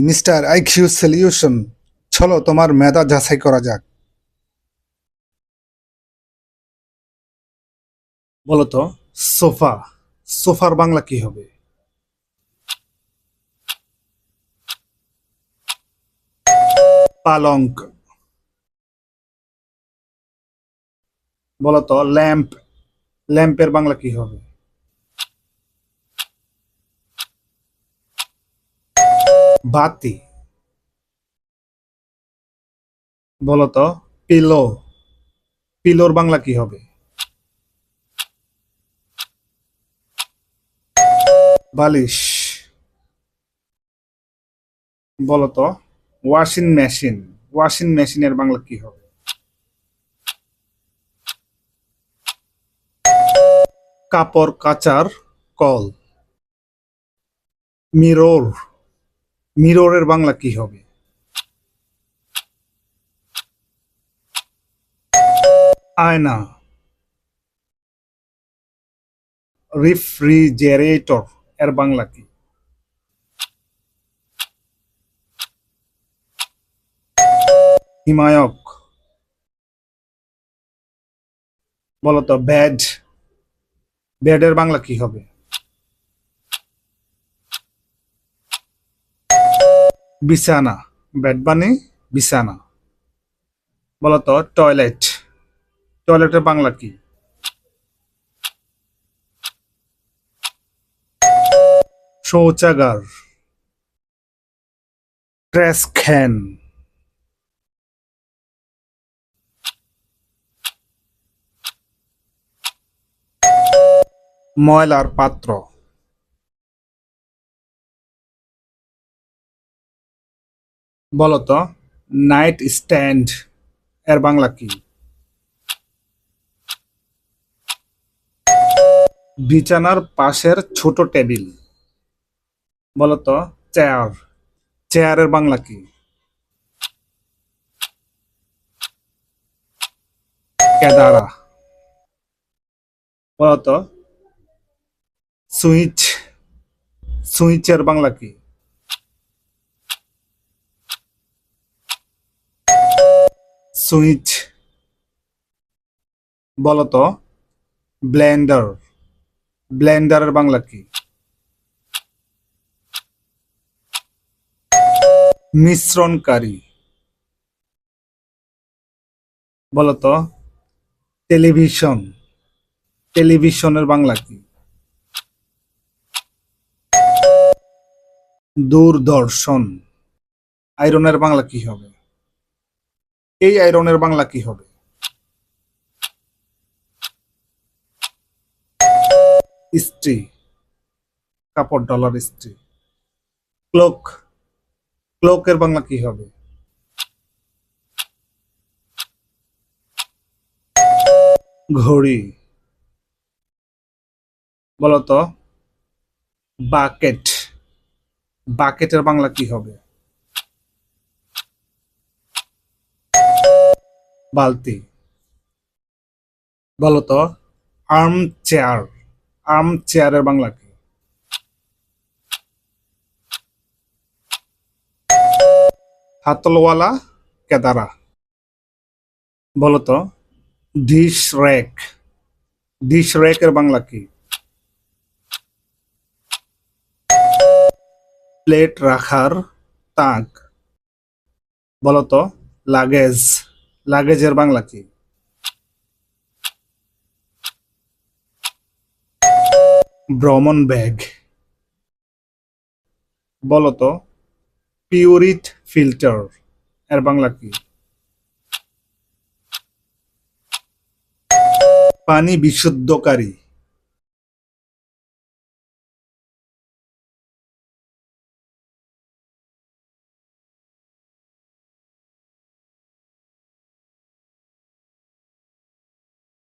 Mister IQ solution, চলো তোমার মেধা যাচাই করা যাক। বলতো সোফা, সোফার বাংলা কি হবে? পালঙ্ক। বলতো ল্যাম্প, ল্যাম্পের বাংলা কি হবে? বাতি। বলতো পিলো, পিলোর বাংলা কি হবে? বালিশ। বলতো ওয়াশিং মেশিন, ওয়াশিং মেশিনের বাংলা কি হবে? কাপড় কাচার কল। মিরর, মিররের বাংলা কি হবে? আয়না। রেফ্রিজারেটর এর বাংলা কি? হিমায়ক। বলতো বেড, বেডের বাংলা কি হবে? বিছানা, বেড মানে বিছানা। বলতো টয়লেট, টয়লেটের বাংলা কি? শৌচাগার। Trash can. ময়লার পাত্র। বলতো নাইট স্ট্যান্ড এর বাংলা কি? বিছানার পাশের ছোট টেবিল। বলতো চেয়ার, চেয়ারের বাংলা কি? কেদারা। বলতো সুইচ, সুইচের বাংলা কি? সুইচ। বলতো ব্লেন্ডার, ব্লেন্ডারের বাংলা কি? মিশ্রণকারী। বলতো টেলিভিশন, টেলিভিশনের বাংলা কি? দূরদর্শন। আয়রনের বাংলা কি হবে? এই আয়রনের বাংলা কি হবে? ইস্ত্রি, কাপড় ডলার ইস্ত্রি। ক্লোক, ক্লোকের বাংলা কি হবে? ঘড়ি। বলতো বাকেট, বাকেটের বাংলা কি হবে? বালতি। বলতো আর্ম চেয়ার, আর্ম চেয়ারের বাংলা কি? হাতলওয়ালা কেদারা। বলতো ডিশ র্যাক, ডিশ র্যাকের বাংলা কি? প্লেট রাখার তাক। বলতো লাগেজ, লাগেজের বাংলা কি? ভ্রমণ ব্যাগ। বলতো পিউরিট ফিল্টার এর বাংলা কি? পানি বিশুদ্ধকারী।